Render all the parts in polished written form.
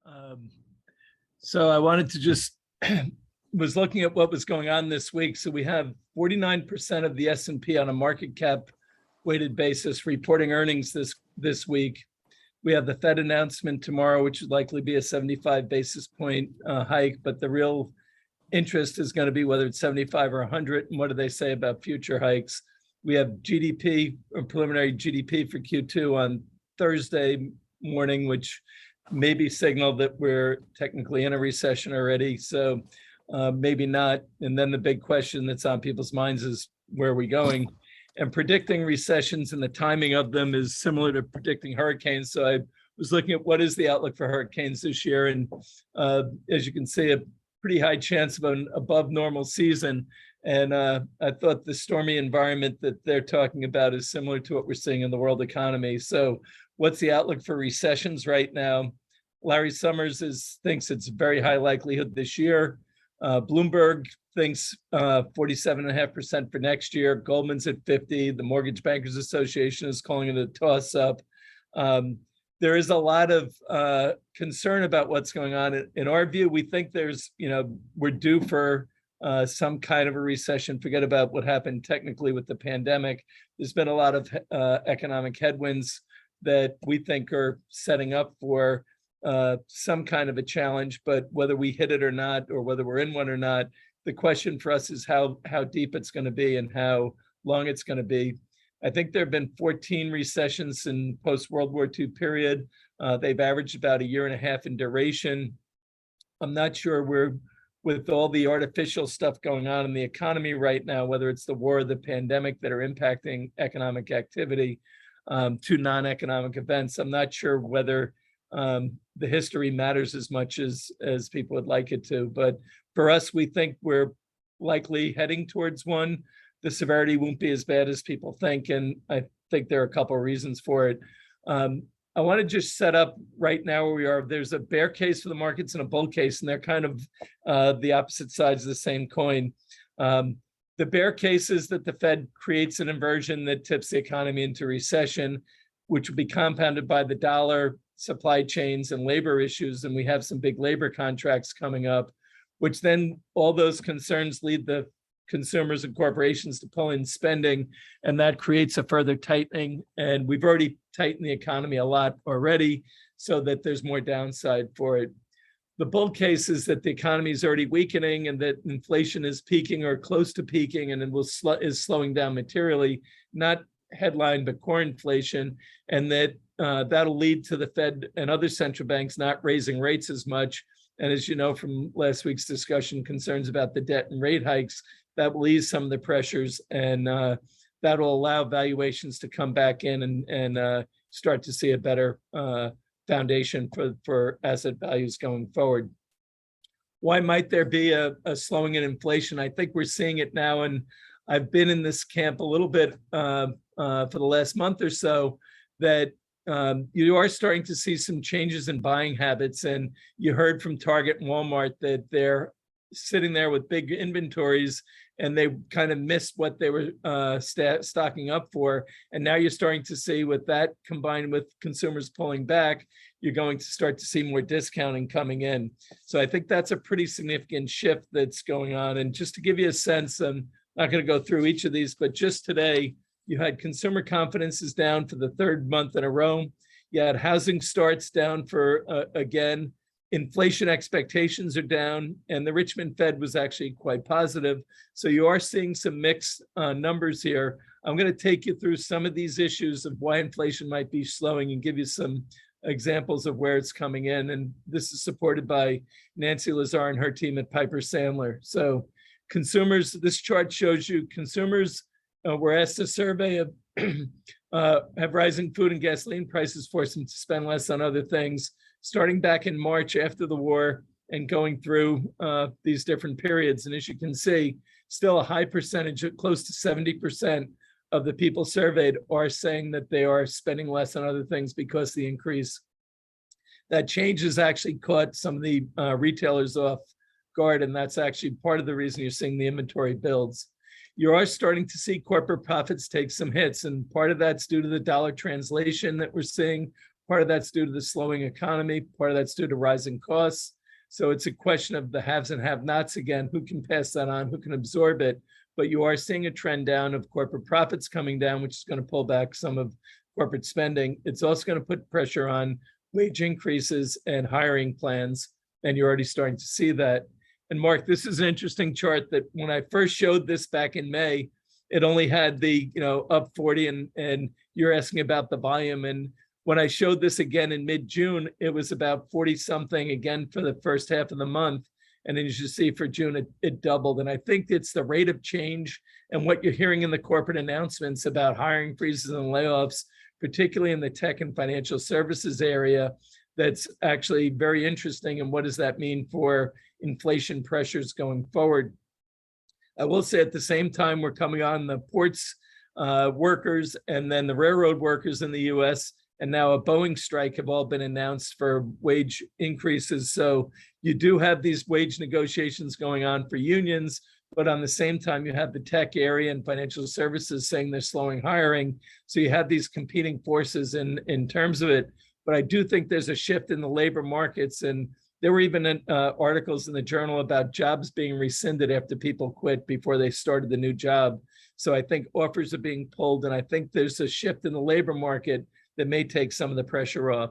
Um, so I wanted to just was looking at what was going on this week. So we have 49% of the S&P on a market cap weighted basis reporting earnings this week. We have the Fed announcement tomorrow, which would likely be a 75 basis point hike, but the real interest is going to be whether it's 75 or 100, and what do they say about future hikes. We have GDP, or preliminary GDP for Q2 on Thursday morning, which maybe signal that we're technically in a recession already. So maybe not. And then the big question that's on people's minds is, where are we going? And predicting recessions and the timing of them is similar to predicting hurricanes. So I was looking at what is the outlook for hurricanes this year. And as you can see, a pretty high chance of an above normal season. And I thought the stormy environment that they're talking about is similar to what we're seeing in the world economy. So what's the outlook for recessions right now? Larry Summers thinks it's very high likelihood this year. Bloomberg thinks 47.5% for next year. Goldman's at 50. The Mortgage Bankers Association is calling it a toss-up. There is a lot of concern about what's going on. In our view, we think we're due for some kind of a recession. Forget about what happened technically with the pandemic. There's been a lot of economic headwinds that we think are setting up for some kind of a challenge, but whether we hit it or not, or whether we're in one or not, the question for us is how deep it's going to be and how long it's going to be. I think there have been 14 recessions in post-World War II period. They've averaged about a year and a half in duration. I'm not sure with all the artificial stuff going on in the economy right now, whether it's the war or the pandemic that are impacting economic activity to non-economic events. I'm not sure whether the history matters as much as people would like it to. But for us, we think we're likely heading towards one. The severity won't be as bad as people think, and I think there are a couple of reasons for it. I want to just set up right now where we are. There's a bear case for the markets and a bull case, and they're kind of the opposite sides of the same coin. The bear case is that the Fed creates an inversion that tips the economy into recession, which will be compounded by the dollar, supply chains, and labor issues. And we have some big labor contracts coming up, which then all those concerns lead the consumers and corporations to pull in spending, and that creates a further tightening. And we've already tightened the economy a lot already, so that there's more downside for it. The bull case is that the economy is already weakening and that inflation is peaking or close to peaking, and it is slowing down materially, not headline, but core inflation, and that that'll lead to the Fed and other central banks not raising rates as much. And as you know from last week's discussion, concerns about the debt and rate hikes, that will ease some of the pressures, and that will allow valuations to come back in and start to see a better foundation for asset values going forward. Why might there be a slowing in inflation? I think we're seeing it now, and I've been in this camp a little bit for the last month or so, that you are starting to see some changes in buying habits. And you heard from Target and Walmart that they're sitting there with big inventories, and they kind of missed what they were stocking up for. And now you're starting to see, with that combined with consumers pulling back, you're going to start to see more discounting coming in. So I think that's a pretty significant shift that's going on. And just to give you a sense, I'm not going to go through each of these, but just today, you had consumer confidence is down for the third month in a row. You had housing starts down for, again, inflation expectations are down, and the Richmond Fed was actually quite positive. So you are seeing some mixed numbers here. I'm going to take you through some of these issues of why inflation might be slowing and give you some examples of where it's coming in. And this is supported by Nancy Lazar and her team at Piper Sandler. So consumers, this chart shows you consumers were asked a survey of have rising food and gasoline prices forced them to spend less on other things, starting back in March after the war and going through these different periods. And as you can see, still a high percentage, close to 70% of the people surveyed are saying that they are spending less on other things because of the increase. That change has actually caught some of the retailers off guard, and that's actually part of the reason you're seeing the inventory builds. You are starting to see corporate profits take some hits, and part of that's due to the dollar translation that we're seeing. Part of that's due to the slowing economy. Part of that's due to rising costs. So it's a question of the haves and have-nots again, who can pass that on, who can absorb it. But you are seeing a trend down of corporate profits coming down, which is going to pull back some of corporate spending. It's also going to put pressure on wage increases and hiring plans. And you're already starting to see that. And Mark, this is an interesting chart that when I first showed this back in May, it only had the, up 40 and you're asking about the volume. And when I showed this again in mid-June, it was about 40 something again for the first half of the month. And then you should see for June, it doubled. And I think it's the rate of change and what you're hearing in the corporate announcements about hiring freezes and layoffs, particularly in the tech and financial services area, that's actually very interesting. And what does that mean for inflation pressures going forward? I will say at the same time, we're coming on the ports workers and then the railroad workers in the US and now a Boeing strike have all been announced for wage increases. So you do have these wage negotiations going on for unions, but on the same time, you have the tech area and financial services saying they're slowing hiring. So you have these competing forces in terms of it. But I do think there's a shift in the labor markets. And there were even articles in the journal about jobs being rescinded after people quit before they started the new job. So I think offers are being pulled. And I think there's a shift in the labor market that may take some of the pressure off.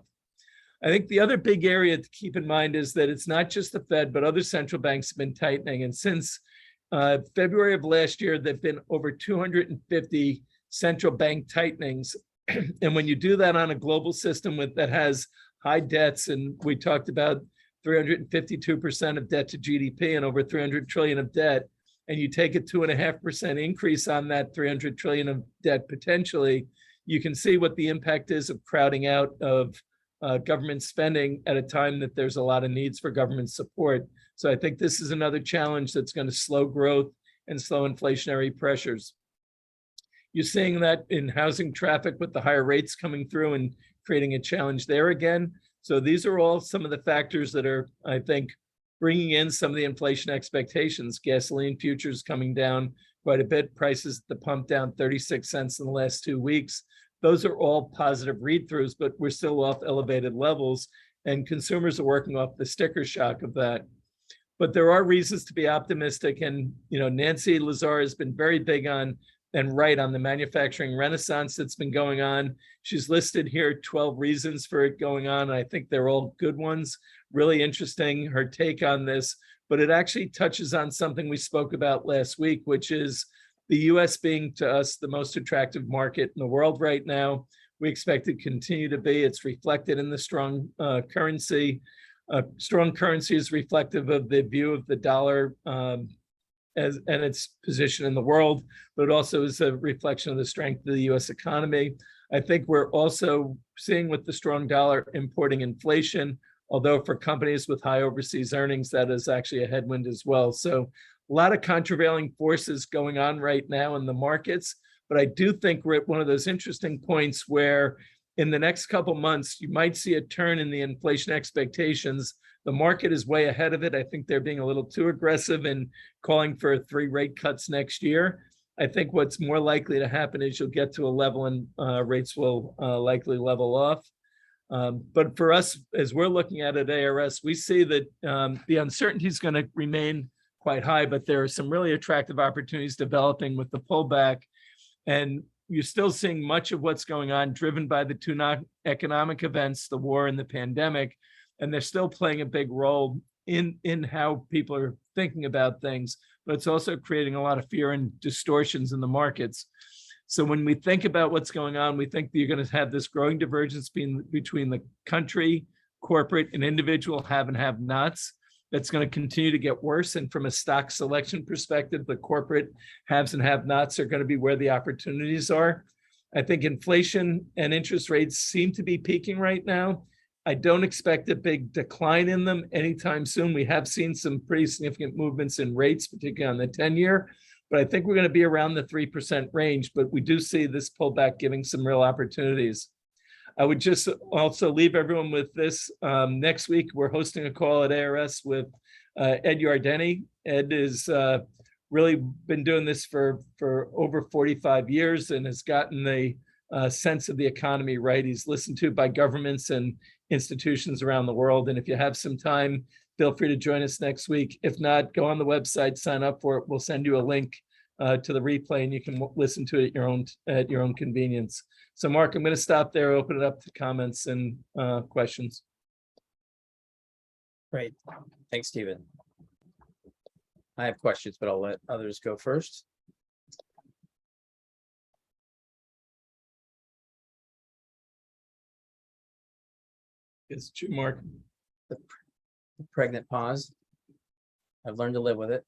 I think the other big area to keep in mind is that it's not just the Fed, but other central banks have been tightening. And since February of last year, there've been over 250 central bank tightenings. And when you do that on a global system that has high debts, and we talked about 352% of debt to GDP and over 300 trillion of debt, and you take a 2.5% increase on that 300 trillion of debt potentially, you can see what the impact is of crowding out of government spending at a time that there's a lot of needs for government support. So I think this is another challenge that's going to slow growth and slow inflationary pressures. You're seeing that in housing traffic with the higher rates coming through and creating a challenge there again. So these are all some of the factors that are, I think, bringing in some of the inflation expectations. Gasoline futures coming down quite a bit. Prices at the pump down 36 cents in the last 2 weeks. Those are all positive read-throughs, but we're still off elevated levels, and consumers are working off the sticker shock of that. But there are reasons to be optimistic, and Nancy Lazare has been very big on and right on the manufacturing renaissance that's been going on. She's listed here 12 reasons for it going on, and I think they're all good ones. Really interesting, her take on this, but it actually touches on something we spoke about last week, which is the US being to us the most attractive market in the world right now. We expect it to continue to be. It's reflected in the strong currency. Strong currency is reflective of the view of the dollar and its position in the world, but it also is a reflection of the strength of the US economy. I think we're also seeing with the strong dollar importing inflation, although for companies with high overseas earnings, that is actually a headwind as well. So a lot of countervailing forces going on right now in the markets, but I do think we're at one of those interesting points where in the next couple months, you might see a turn in the inflation expectations. The market is way ahead of it. I think they're being a little too aggressive in calling for 3 rate cuts next year. I think what's more likely to happen is you'll get to a level and rates will likely level off. But for us, as we're looking at ARS, we see that the uncertainty is going to remain quite high, but there are some really attractive opportunities developing with the pullback. And you're still seeing much of what's going on driven by the two economic events, the war and the pandemic, and they're still playing a big role in how people are thinking about things, but it's also creating a lot of fear and distortions in the markets. So when we think about what's going on, we think that you're going to have this growing divergence between the country, corporate, and individual have and have-nots. That's going to continue to get worse. And from a stock selection perspective, the corporate haves and have-nots are going to be where the opportunities are. I think inflation and interest rates seem to be peaking right now. I don't expect a big decline in them anytime soon. We have seen some pretty significant movements in rates, particularly on the 10-year, but I think we're going to be around the 3% range, but we do see this pullback giving some real opportunities. I would just also leave everyone with this. Next week, we're hosting a call at ARS with Ed Yardeni. Ed has really been doing this for over 45 years and has gotten the sense of the economy right. He's listened to by governments and institutions around the world. And if you have some time, feel free to join us next week. If not, go on the website, sign up for it. We'll send you a link to the replay, and you can listen to it at your own convenience. So, Mark, I'm going to stop there, open it up to comments and questions. Great. Thanks, Stephen. I have questions, but I'll let others go first. It's true, Mark. The pregnant pause. I've learned to live with it.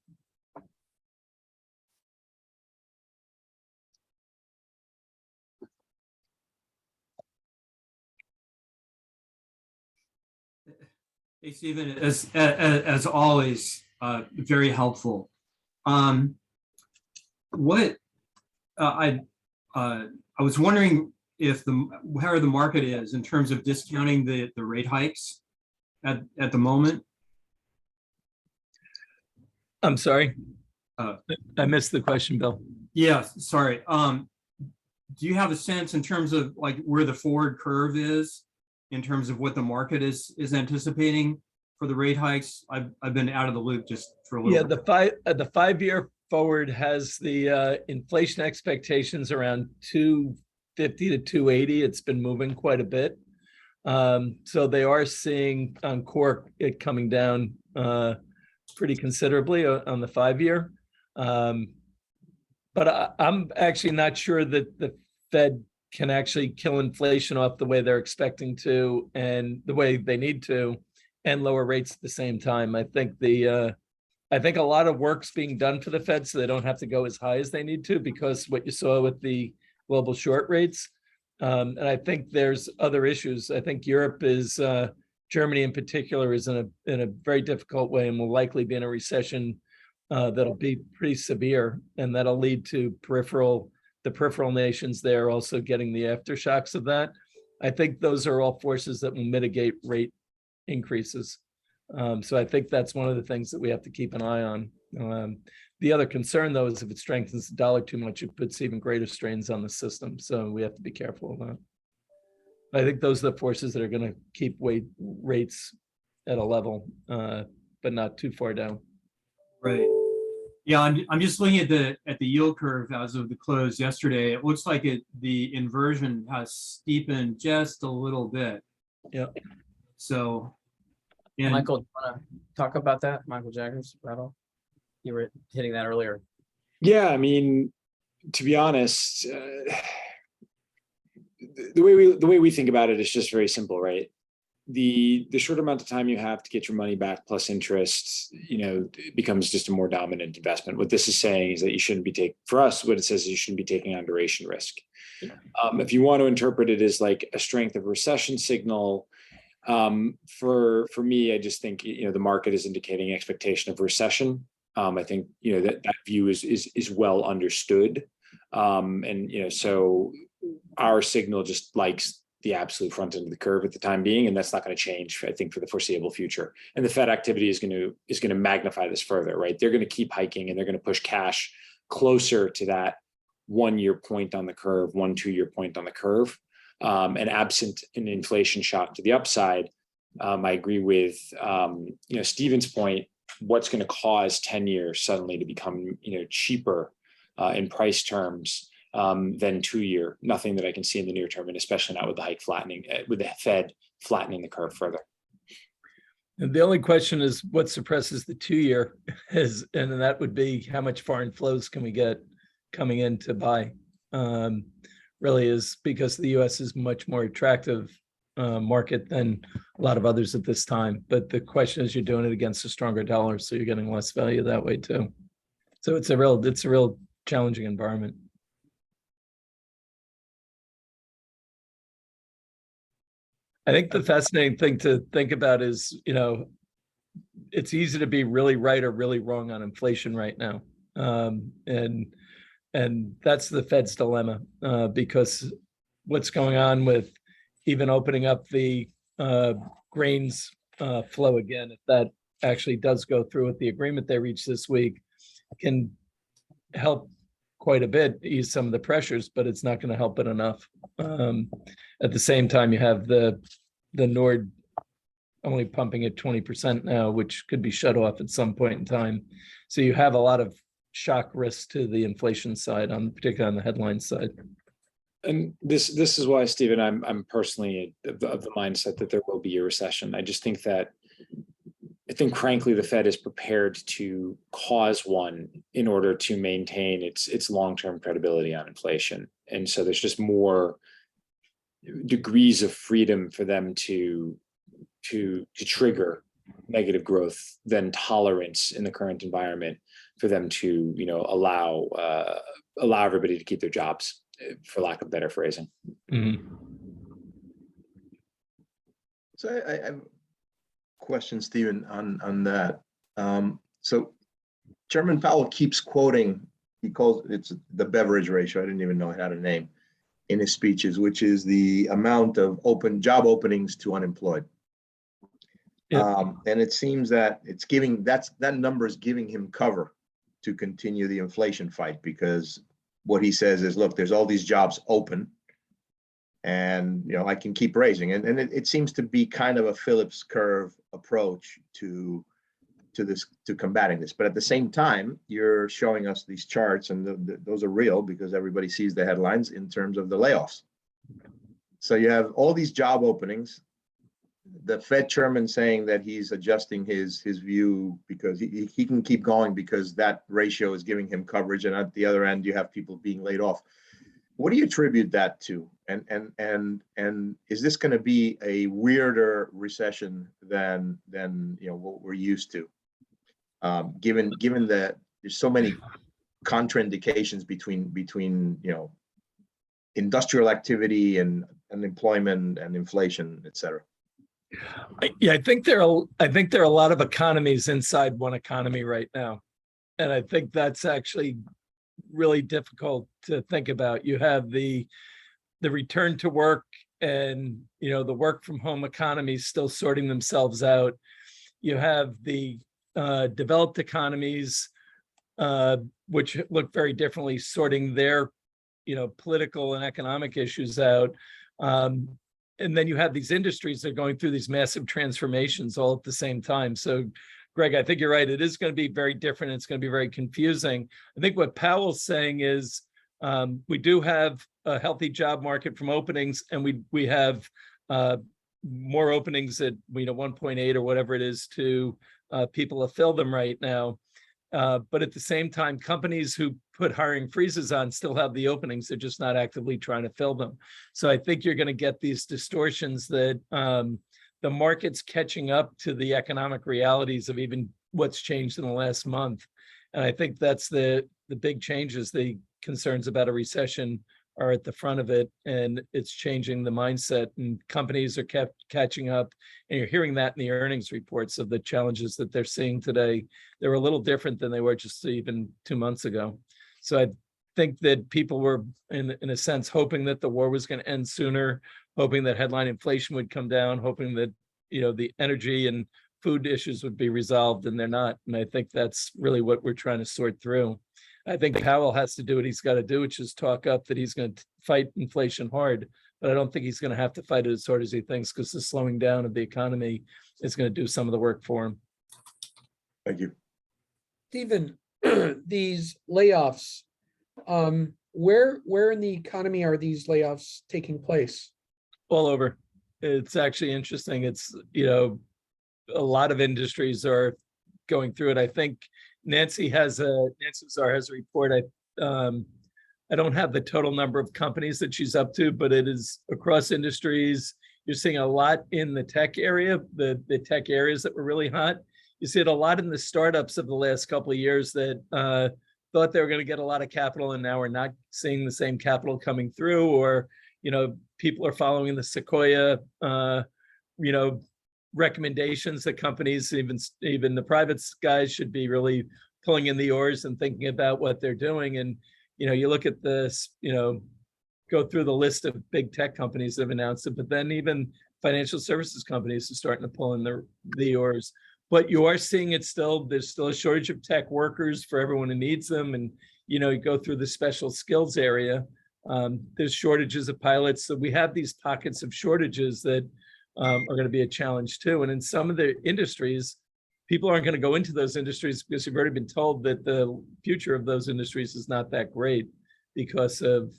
Hey, Stephen, as always, very helpful. I was wondering if where the market is in terms of discounting the rate hikes at the moment. I'm sorry. I missed the question, Bill. Yeah, sorry. Do you have a sense in terms of like where the forward curve is in terms of what the market is anticipating for the rate hikes? I've been out of the loop just for a little bit. The 5-year forward has the inflation expectations around 250 to 280. It's been moving quite a bit. So they are seeing on core it coming down pretty considerably on the 5-year. But I'm actually not sure that the Fed can actually kill inflation off the way they're expecting to and the way they need to, and lower rates at the same time. I think a lot of work's being done for the Fed so they don't have to go as high as they need to, because what you saw with the global short rates. And I think there's other issues. I think Europe is, Germany in particular, is in a very difficult way and will likely be in a recession that'll be pretty severe, and that'll lead to the peripheral nations there also getting the aftershocks of that. I think those are all forces that will mitigate rate increases. So I think that's one of the things that we have to keep an eye on. The other concern, though, is if it strengthens the dollar too much, it puts even greater strains on the system. So we have to be careful of that. I think those are the forces that are going to keep rates at a level, but not too far down. Right. Yeah, I'm just looking at the yield curve as of the close yesterday. It looks like the inversion has steepened just a little bit. Yeah. So, Michael, do you want to talk about that? Michael Jaggers, Rattle? You were hitting that earlier. Yeah, I mean, to be honest, the way we think about it is just very simple, right? The short amount of time you have to get your money back plus interest, it becomes just a more dominant investment. What this is saying is that you shouldn't be for us, what it says is you shouldn't be taking on duration risk. If you want to interpret it as like a strength of recession signal, for me, I just think, the market is indicating expectation of recession. I think, that view is well understood. So our signal just likes the absolute front end of the curve at the time being, and that's not going to change, I think, for the foreseeable future. And the Fed activity is going to magnify this further, right? They're going to keep hiking, and they're going to push cash closer to that 1-year point on the curve, 2-year point on the curve. And absent an inflation shock to the upside, I agree with Stephen's point. What's going to cause 10 years suddenly to become cheaper in price terms than 2-year? Nothing that I can see in the near term, and especially not with the hike flattening, with the Fed flattening the curve further. And the only question is what suppresses the 2-year is, and that would be how much foreign flows can we get coming in to buy. Really is because the U.S. is much more attractive market than a lot of others at this time. But the question is, you're doing it against a stronger dollar, so you're getting less value that way too. So it's a real challenging environment. I think the fascinating thing to think about is, it's easy to be really right or really wrong on inflation right now. And that's the Fed's dilemma, because what's going on with even opening up the grains flow again, if that actually does go through with the agreement they reached this week, can help quite a bit, ease some of the pressures, but it's not going to help it enough. At the same time, you have the Nord only pumping at 20% now, which could be shut off at some point in time. So you have a lot of shock risk to the inflation side, particularly on the headline side. And this is why, Stephen, I'm personally of the mindset that there will be a recession. I just think frankly the Fed is prepared to cause one in order to maintain its long-term credibility on inflation. And so there's just more degrees of freedom for them to trigger negative growth than tolerance in the current environment for them to, allow everybody to keep their jobs, for lack of better phrasing. Mm-hmm. So I have a question, Stephen, on that. So Chairman Powell keeps quoting, he calls it's the beverage ratio. I didn't even know it had a name in his speeches, which is the amount of open job openings to unemployed. Yeah. And it seems that that number is giving him cover to continue the inflation fight, because what he says is, look, there's all these jobs open, and I can keep raising. And it seems to be kind of a Phillips curve approach to combating this. But at the same time, you're showing us these charts, and those are real because everybody sees the headlines in terms of the layoffs. So you have all these job openings. The Fed chairman saying that he's adjusting his view because he can keep going because that ratio is giving him coverage, and at the other end you have people being laid off. What do you attribute that to? And is this going to be a weirder recession than what we're used to? Given that there's so many contraindications between industrial activity and unemployment and inflation, et cetera. Yeah, I think there are a lot of economies inside one economy right now. And I think that's actually really difficult to think about. You have the return to work and, the work from home economies still sorting themselves out. You have the developed economies, which look very differently, sorting their, political and economic issues out. And then you have these industries that are going through these massive transformations all at the same time. So, Greg, I think you're right. It is going to be very different. It's going to be very confusing. I think what Powell's saying is we do have a healthy job market from openings, and we have more openings at 1.8 or whatever it is to people to fill them right now. But at the same time, companies who put hiring freezes on still have the openings. They're just not actively trying to fill them. So I think you're going to get these distortions that the market's catching up to the economic realities of even what's changed in the last month. And I think that's the big changes. The concerns about a recession are at the front of it, and it's changing the mindset, and companies are catching up. And you're hearing that in the earnings reports of the challenges that they're seeing today. They're a little different than they were just even 2 months ago. So I think that people were in a sense hoping that the war was going to end sooner, hoping that headline inflation would come down, hoping that the energy and food issues would be resolved, and they're not. And I think that's really what we're trying to sort through. I think Powell has to do what he's got to do, which is talk up that he's going to fight inflation hard, but I don't think he's going to have to fight it as hard as he thinks, because the slowing down of the economy is going to do some of the work for him. Thank you. Stephen, these layoffs, where in the economy are these layoffs taking place? All over. It's actually interesting. It's, a lot of industries are going through it. I think Nancy Czar has a report. I don't have the total number of companies that she's up to, but it is across industries. You're seeing a lot in the tech area, the tech areas that were really hot. You see it a lot in the startups of the last couple of years that thought they were going to get a lot of capital, and now we're not seeing the same capital coming through, or, people are following the Sequoia, recommendations that companies, even the private guys, should be really pulling in the oars and thinking about what they're doing. And, you look at this, go through the list of big tech companies that have announced it, but then even financial services companies are starting to pull in the oars. But you are seeing it still, there's still a shortage of tech workers for everyone who needs them. And you go through the special skills area. There's shortages of pilots. So we have these pockets of shortages that are going to be a challenge too. And in some of the industries, people aren't going to go into those industries because you've already been told that the future of those industries is not that great because of,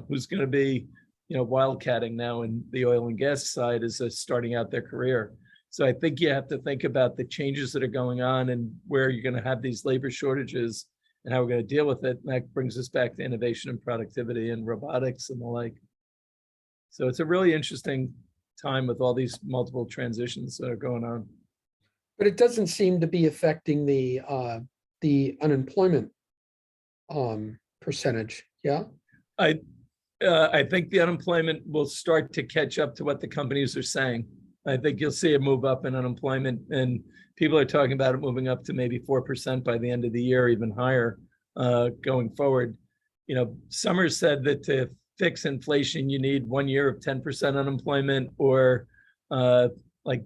who's going to be, wildcatting now in the oil and gas side as starting out their career. So I think you have to think about the changes that are going on and where you're going to have these labor shortages and how we're going to deal with it. And that brings us back to innovation and productivity and robotics and the like. So it's a really interesting time with all these multiple transitions that are going on. But it doesn't seem to be affecting the unemployment percentage, yeah? I think the unemployment will start to catch up to what the companies are saying. I think you'll see a move up in unemployment, and people are talking about it moving up to maybe 4% by the end of the year, even higher going forward. Summers said that to fix inflation, you need 1 year of 10% unemployment or like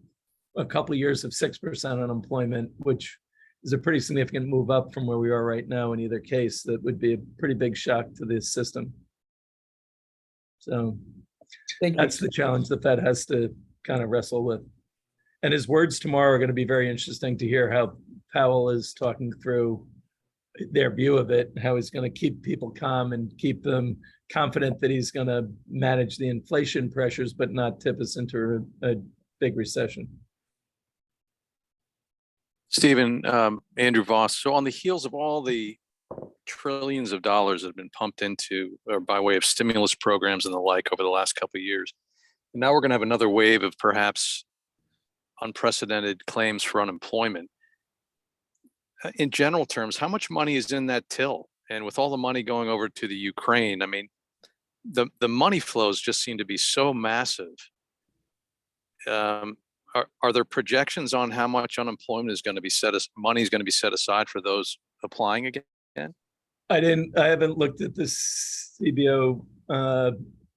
a couple of years of 6% unemployment, which is a pretty significant move up from where we are right now in either case. That would be a pretty big shock to the system. So that's the challenge the Fed has to kind of wrestle with. And his words tomorrow are going to be very interesting to hear how Powell is talking through their view of it, how he's going to keep people calm and keep them confident that he's going to manage the inflation pressures, but not tip us into a big recession. Stephen, Andrew Voss. So on the heels of all the trillions of dollars that have been pumped into or by way of stimulus programs and the like over the last couple of years, now we're going to have another wave of perhaps unprecedented claims for unemployment. In general terms, how much money is in that till? And with all the money going over to the Ukraine, I mean, the money flows just seem to be so massive. Are there projections on how much unemployment is going to be money is going to be set aside for those applying again? I haven't looked at this CBO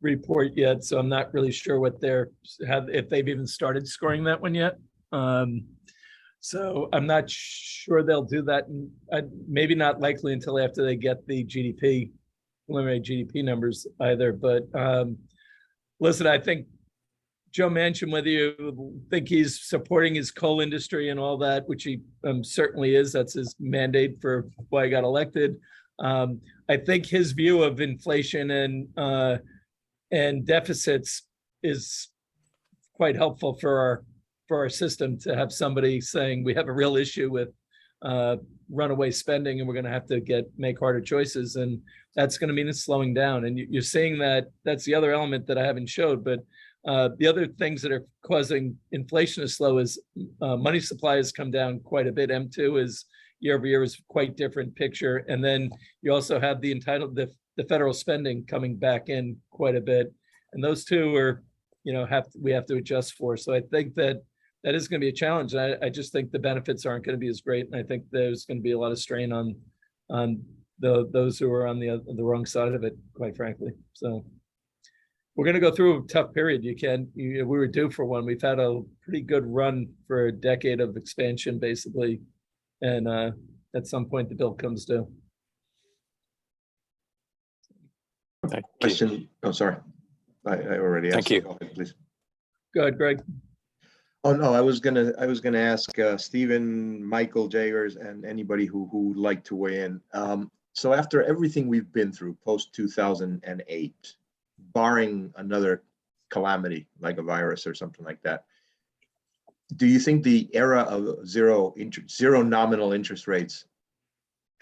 report yet, so I'm not really sure what if they've even started scoring that one yet. So I'm not sure they'll do that, and maybe not likely until after they get the preliminary GDP numbers either. But listen, I think Joe Manchin, whether you think he's supporting his coal industry and all that, which he certainly is, that's his mandate for why he got elected. I think his view of inflation and deficits is quite helpful for our system to have somebody saying we have a real issue with runaway spending and we're going to have to make harder choices, and that's going to mean it's slowing down. And you're seeing that. That's the other element that I haven't showed, but the other things that are causing inflation to slow is money supply has come down quite a bit. M2 is year over year is quite different picture. And then you also have the federal spending coming back in quite a bit. And those two are, we have to adjust for. So I think that is going to be a challenge. I just think the benefits aren't going to be as great. And I think there's going to be a lot of strain on those who are on the wrong side of it, quite frankly. So we're going to go through a tough period. We were due for one. We've had a pretty good run for a decade of expansion, basically. And at some point, the bill comes due. Thank you. Question, oh, sorry. I already asked. Thank you. Go ahead, please. Go ahead, Greg. Oh, no, I was gonna ask Stephen, Michael Jagers, and anybody who would like to weigh in. So after everything we've been through post 2008, barring another calamity like a virus or something like that, do you think the era of zero nominal interest rates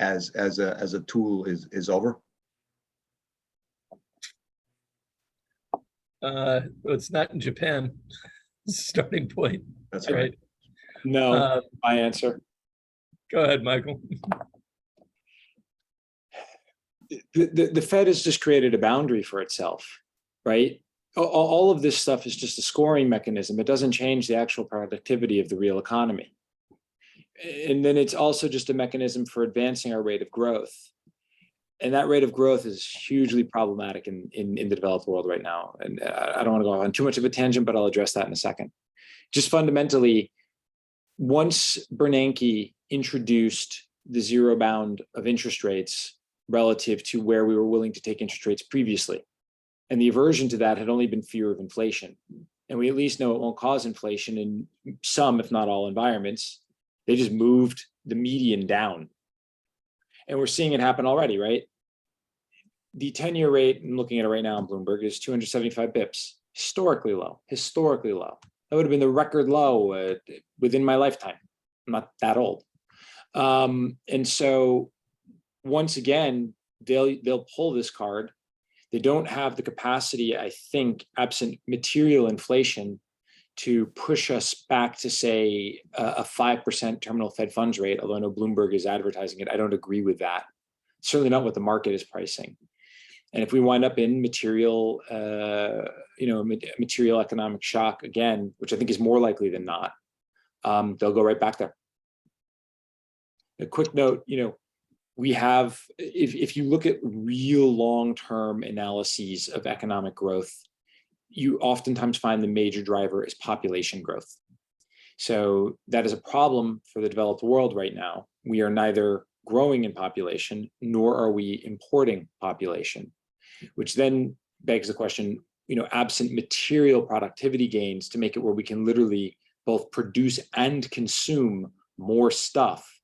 as a tool is over? It's not in Japan. Starting point. That's right. No, my answer. Go ahead, Michael. The Fed has just created a boundary for itself, right? All of this stuff is just a scoring mechanism. It doesn't change the actual productivity of the real economy. And then it's also just a mechanism for advancing our rate of growth. And that rate of growth is hugely problematic in the developed world right now. And I don't want to go on too much of a tangent, but I'll address that in a second. Just fundamentally, once Bernanke introduced the zero bound of interest rates relative to where we were willing to take interest rates previously. And the aversion to that had only been fear of inflation. And we at least know it won't cause inflation in some, if not all, environments. They just moved the median down. And we're seeing it happen already, right? The 10-year rate, I'm looking at it right now on Bloomberg, is 275 bips, historically low, historically low. That would have been the record low within my lifetime. I'm not that old. And so once again, they'll pull this card. They don't have the capacity, I think, absent material inflation, to push us back to, say, a 5% terminal Fed funds rate, although I know Bloomberg is advertising it. I don't agree with that. Certainly not what the market is pricing. And if we wind up in material, material economic shock again, which I think is more likely than not, they'll go right back there. A quick note, we have, if you look at real long-term analyses of economic growth, you oftentimes find the major driver is population growth. So that is a problem for the developed world right now. We are neither growing in population, nor are we importing population, which then begs the question, absent material productivity gains to make it where we can literally both produce and consume more stuff,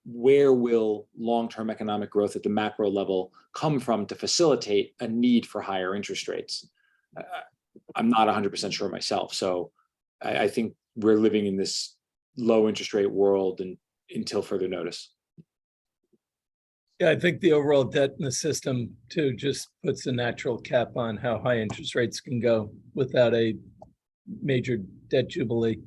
where will long-term economic growth at the macro level come from to facilitate a need for higher interest rates? I'm not 100% sure myself. So I think we're living in this low interest rate world until further notice. Yeah, I think the overall debt in the system too just puts a natural cap on how high interest rates can go without a major debt jubilee.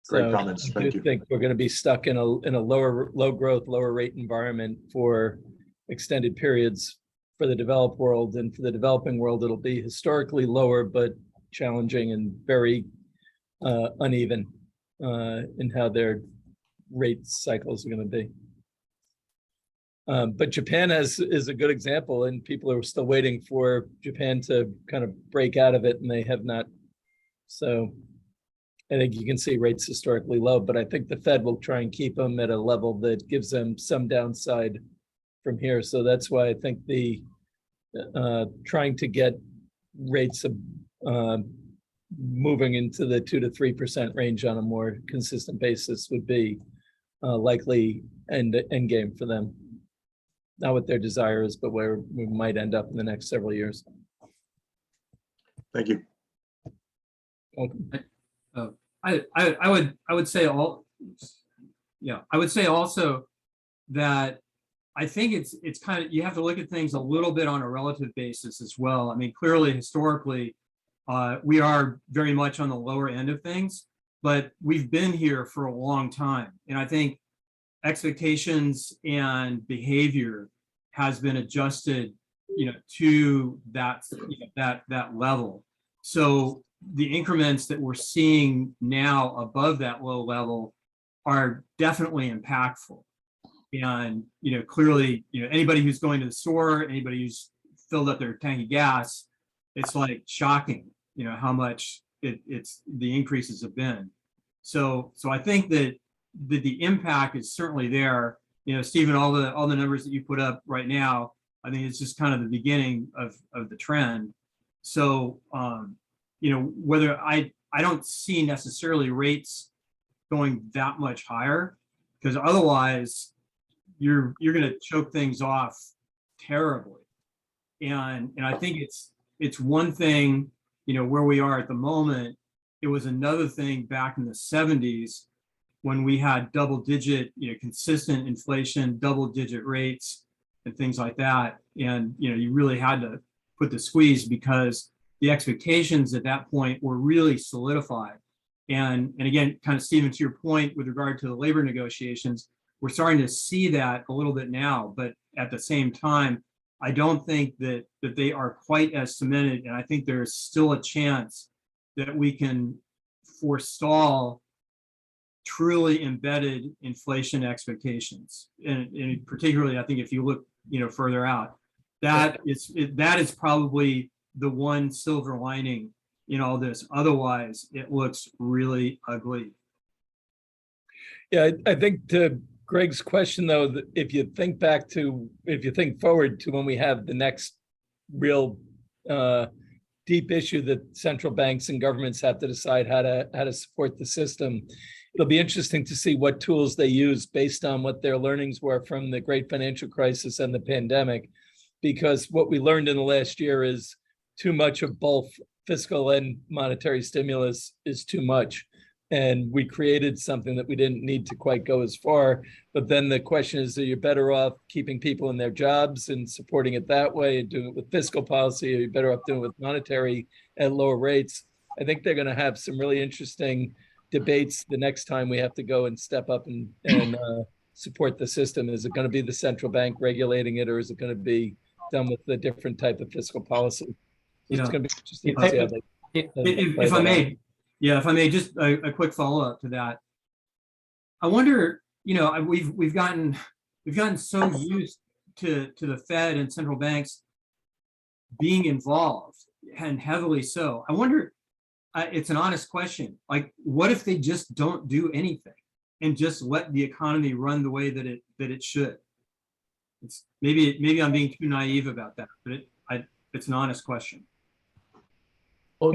Great So comments. I Thank do you. think we're going to be stuck in a low growth, lower rate environment for extended periods for the developed world, and for the developing world, it'll be historically lower, but challenging and very uneven in how their rate cycles are going to be. But Japan is a good example, and people are still waiting for Japan to kind of break out of it, and they have not. So I think you can see rates historically low, but I think the Fed will try and keep them at a level that gives them some downside from here. So that's why I think the trying to get rates moving into the 2 to 3% range on a more consistent basis would be likely end game for them. Not what their desire is, but where we might end up in the next several years. Thank you. Welcome. I would say I would say also that I think it's kind of, you have to look at things a little bit on a relative basis as well. I mean, clearly historically, we are very much on the lower end of things, but we've been here for a long time. And I think expectations and behavior has been adjusted, to that level. So the increments that we're seeing now above that low level are definitely impactful. And, clearly, anybody who's going to the store, anybody who's filled up their tank of gas, it's like shocking, how much it's the increases have been. So I think that the impact is certainly there. Stephen, all the numbers that you put up right now, I think it's just kind of the beginning of the trend. So, whether I don't see necessarily rates going that much higher, because otherwise you're going to choke things off terribly. And I think it's one thing, where we are at the moment. It was another thing back in the 70s when we had double-digit, consistent inflation, double-digit rates, and things like that. And you really had to put the squeeze because the expectations at that point were really solidified. And again, kind of Stephen, to your point with regard to the labor negotiations, we're starting to see that a little bit now, but at the same time, I don't think that they are quite as cemented. And I think there's still a chance that we can forestall truly embedded inflation expectations. And particularly, I think if you look, further out, that is probably the one silver lining in all this. Otherwise, it looks really ugly. Yeah, I think to Greg's question, though, that if you think forward to when we have the next real deep issue that central banks and governments have to decide how to support the system, it'll be interesting to see what tools they use based on what their learnings were from the great financial crisis and the pandemic. Because what we learned in the last year is too much of both fiscal and monetary stimulus is too much. And we created something that we didn't need to quite go as far. But then the question is, are you better off keeping people in their jobs and supporting it that way and doing it with fiscal policy? Are you better off doing it with monetary at lower rates? I think they're going to have some really interesting debates the next time we have to go and step up and support the system. Is it going to be the central bank regulating it, or is it going to be done with a different type of fiscal policy? It's going to be interesting to see how they If I may, if I may, just a quick follow-up to that. I wonder, we've gotten so used to the Fed and central banks being involved, and heavily so. I wonder, it's an honest question, like, what if they just don't do anything and just let the economy run the way that it should? It's maybe I'm being too naive about that, but it's an honest question. Well,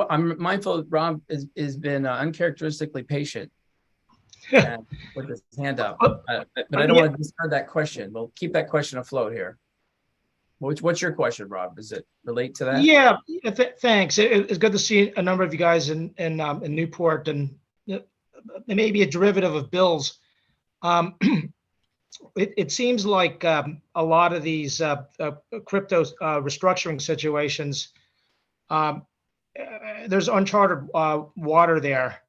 I'm mindful that Rob has been uncharacteristically patient with his hand up, but I don't want to discard that question. We'll keep that question afloat here. What's your question, Rob? Does it relate to that? Yeah, thanks. It's good to see a number of you guys in Newport, and it may be a derivative of Bill's. It seems like a lot of these crypto restructuring situations, there's uncharted water there.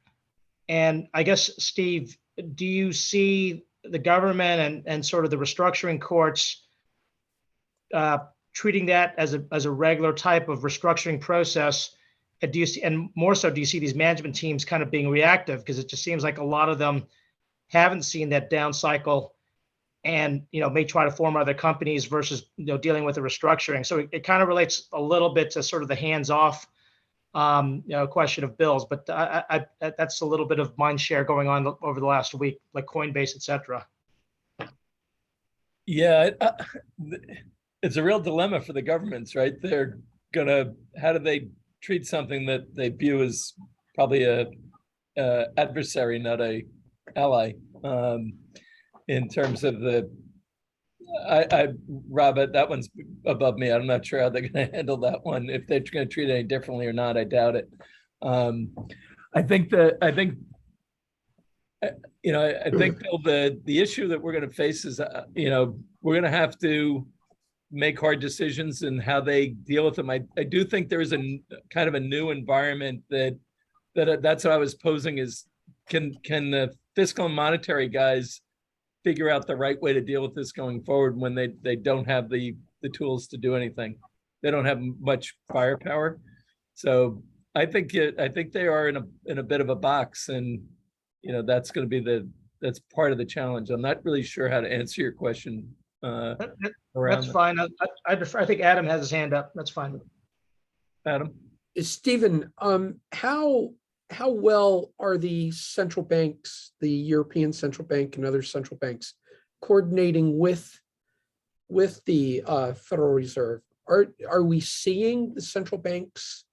And I guess, Steve, do you see the government and sort of the restructuring courts treating that as a regular type of restructuring process? Do you see, and more so, do you see these management teams kind of being reactive? Because it just seems like a lot of them haven't seen that down cycle, and may try to form other companies versus dealing with the restructuring. So it kind of relates a little bit to sort of the hands-off question of Bill's, but that's a little bit of mind share going on over the last week, like Coinbase, et cetera. Yeah, it's a real dilemma for the governments, right? How do they treat something that they view as probably a adversary, not a ally? In terms of Robert, that one's above me. I'm not sure how they're going to handle that one. If they're going to treat it any differently or not, I doubt it. I think Bill, the issue that we're going to face is, we're going to have to make hard decisions and how they deal with them. I do think there is a kind of a new environment that's what I was posing is, can the fiscal and monetary guys figure out the right way to deal with this going forward when they don't have the tools to do anything? They don't have much firepower. So I think they are in a bit of a box, and that's going to be that's part of the challenge. I'm not really sure how to answer your question. That's fine. I think Adam has his hand up. That's fine. Adam? Stephen, how well are the central banks, the European Central Bank and other central banks, coordinating with the Federal Reserve? Are we seeing the central banks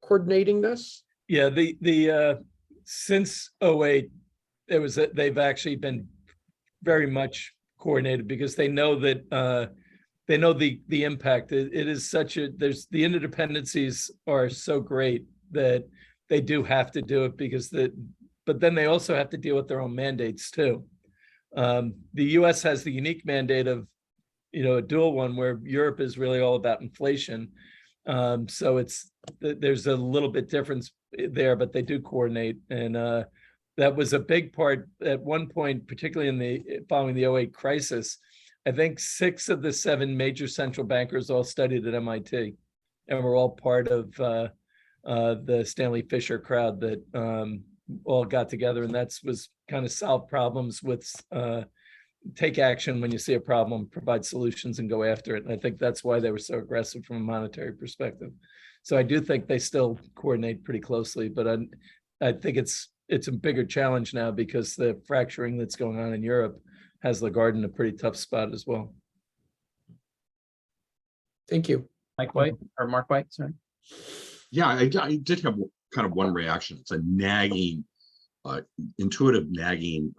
coordinating this? Yeah, the since 2008, they've actually been very much coordinated, because they know that they know the impact. It is the interdependencies are so great that they do have to do it, but then they also have to deal with their own mandates too. The US has the unique mandate of, a dual one, where Europe is really all about inflation. So there's a little bit difference there, but they do coordinate. And that was a big part at one point, particularly following the 2008 crisis. I think 6 of the 7 major central bankers all studied at MIT, and were all part of the Stanley Fischer crowd that all got together, and was kind of solve problems with take action when you see a problem, provide solutions, and go after it. And I think that's why they were so aggressive from a monetary perspective. So I do think they still coordinate pretty closely, but I think it's a bigger challenge now because the fracturing that's going on in Europe has Lagarde in a pretty tough spot as well. Thank you. Mike White or Mark White, sorry. Yeah, I did have kind of one reaction. It's a nagging, intuitive nagging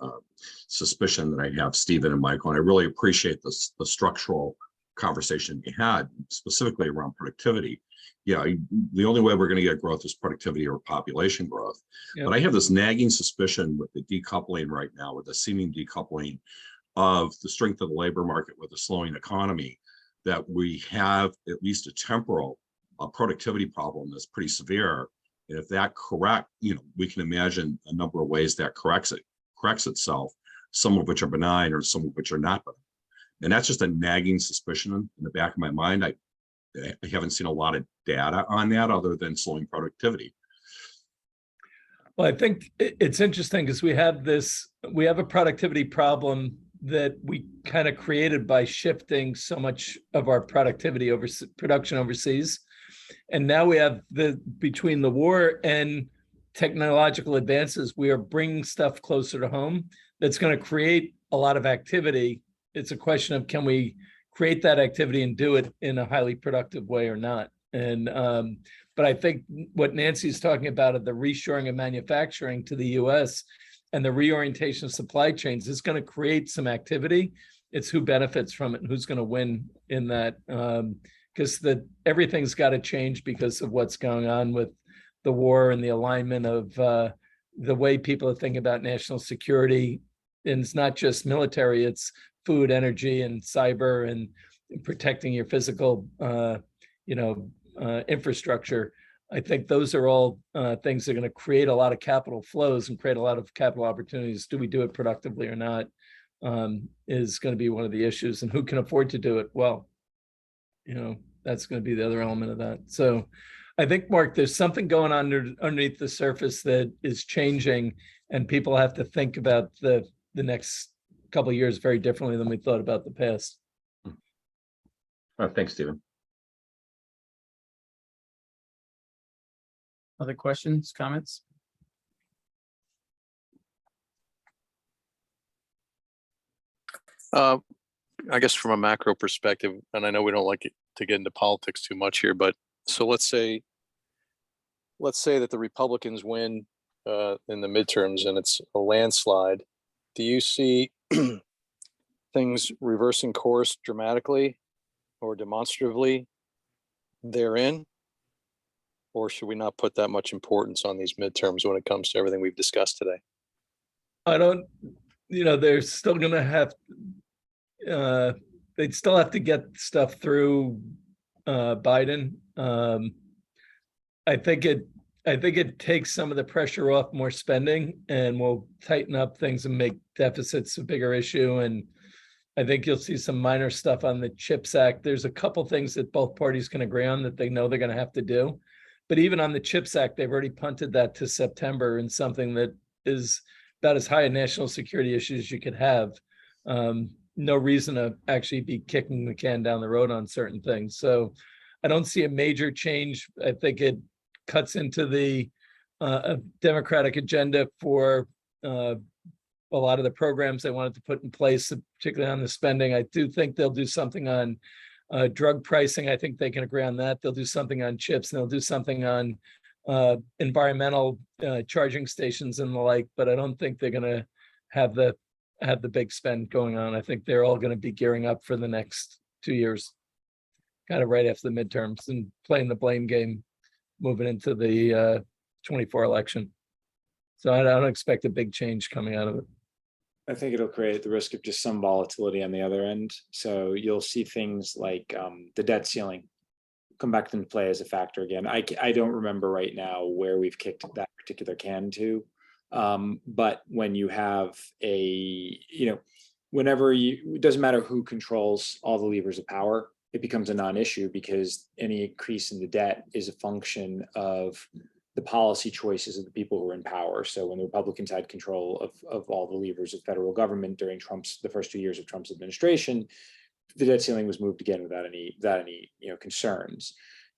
suspicion that I have, Stephen and Michael, and I really appreciate the structural conversation you had, specifically around productivity. Yeah, the only way we're going to get growth is productivity or population growth. Yep. But I have this nagging suspicion with the decoupling right now, with the seeming decoupling of the strength of the labor market with a slowing economy, that we have at least a temporal productivity problem that's pretty severe. And if that we can imagine a number of ways that corrects itself, some of which are benign or some of which are not benign. And that's just a nagging suspicion in the back of my mind. I haven't seen a lot of data on that other than slowing productivity. Well, I think it's interesting because we have a productivity problem that we kind of created by shifting so much of our productivity production overseas. And now we have between the war and technological advances, we are bringing stuff closer to home that's going to create a lot of activity. It's a question of, can we create that activity and do it in a highly productive way or not? And but I think what Nancy's talking about of the reshoring of manufacturing to the US and the reorientation of supply chains is going to create some activity. It's who benefits from it and who's going to win in that, because everything's got to change because of what's going on with the war and the alignment of the way people are thinking about national security. And it's not just military, it's food, energy, and cyber, and protecting your physical, infrastructure. I think those are all things that are going to create a lot of capital flows and create a lot of capital opportunities. Do we do it productively or not? Is going to be one of the issues, and who can afford to do it well. That's going to be the other element of that. So I think, Mark, there's something going on underneath the surface that is changing, and people have to think about the next couple of years very differently than we thought about the past. Thanks, Stephen. Other questions, comments? I guess from a macro perspective, and I know we don't like it to get into politics too much here, but so let's say that the Republicans win in the midterms and it's a landslide. Do you see things reversing course dramatically or demonstratively therein? Or should we not put that much importance on these midterms when it comes to everything we've discussed today? I don't, they're still going to have, they'd still have to get stuff through Biden. I think it takes some of the pressure off more spending, and will tighten up things and make deficits a bigger issue. And I think you'll see some minor stuff on the CHIPS Act. There's a couple things that both parties can agree on that they know they're going to have to do. But even on the CHIPS Act, they've already punted that to September, and something that is about as high a national security issue as you could have. No reason to actually be kicking the can down the road on certain things. So I don't see a major change. I think it cuts into the Democratic agenda for a lot of the programs they wanted to put in place, particularly on the spending. I do think they'll do something on drug pricing. I think they can agree on that. They'll do something on chips, and they'll do something on environmental charging stations and the like, but I don't think they're going to have the big spend going on. I think they're all going to be gearing up for the next 2 years, kind of right after the midterms, and playing the blame game moving into the 24 election. So I don't expect a big change coming out of it. I think it'll create the risk of just some volatility on the other end. So you'll see things like the debt ceiling come back into play as a factor again. I don't remember right now where we've kicked that particular can to. But when you have it doesn't matter who controls all the levers of power, it becomes a non-issue, because any increase in the debt is a function of the policy choices of the people who are in power. So when the Republicans had control of all the levers of federal government during the first 2 years of Trump's administration, the debt ceiling was moved again without any concerns.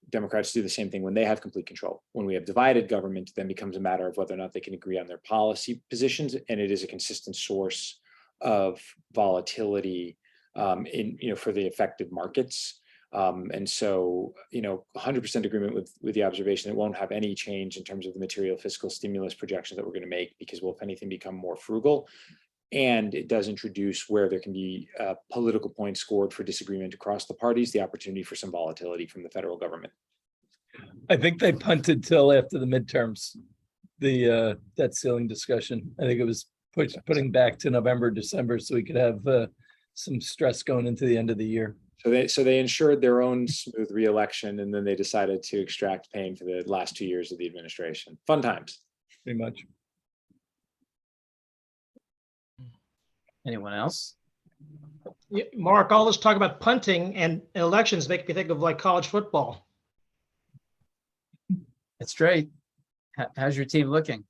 Democrats do the same thing when they have complete control. When we have divided government, then becomes a matter of whether or not they can agree on their policy positions, and it is a consistent source of volatility for the affected markets. And so, 100% agreement with the observation it won't have any change in terms of the material fiscal stimulus projections that we're going to make, because we'll, if anything, become more frugal. And it does introduce, where there can be political points scored for disagreement across the parties, the opportunity for some volatility from the federal government. I think they punted till after the midterms, the debt ceiling discussion. I think it was putting back to November, December, so we could have some stress going into the end of the year. So they ensured their own smooth re-election, and then they decided to extract pain for the last 2 years of the administration. Fun times. Pretty much. Anyone else? Yeah, Mark, all this talk about punting and elections make me think of like college football. It's great. How's your team looking?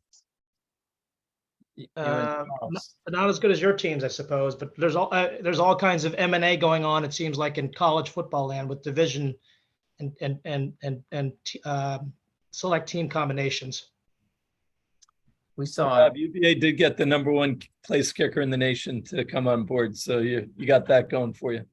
You and Charles. Not as good as your teams, I suppose, but there's all kinds of M&A going on. It seems like in college football land with division and select team combinations. We saw, UVA did get the #1 place kicker in the nation to come on board, so you got that going for you.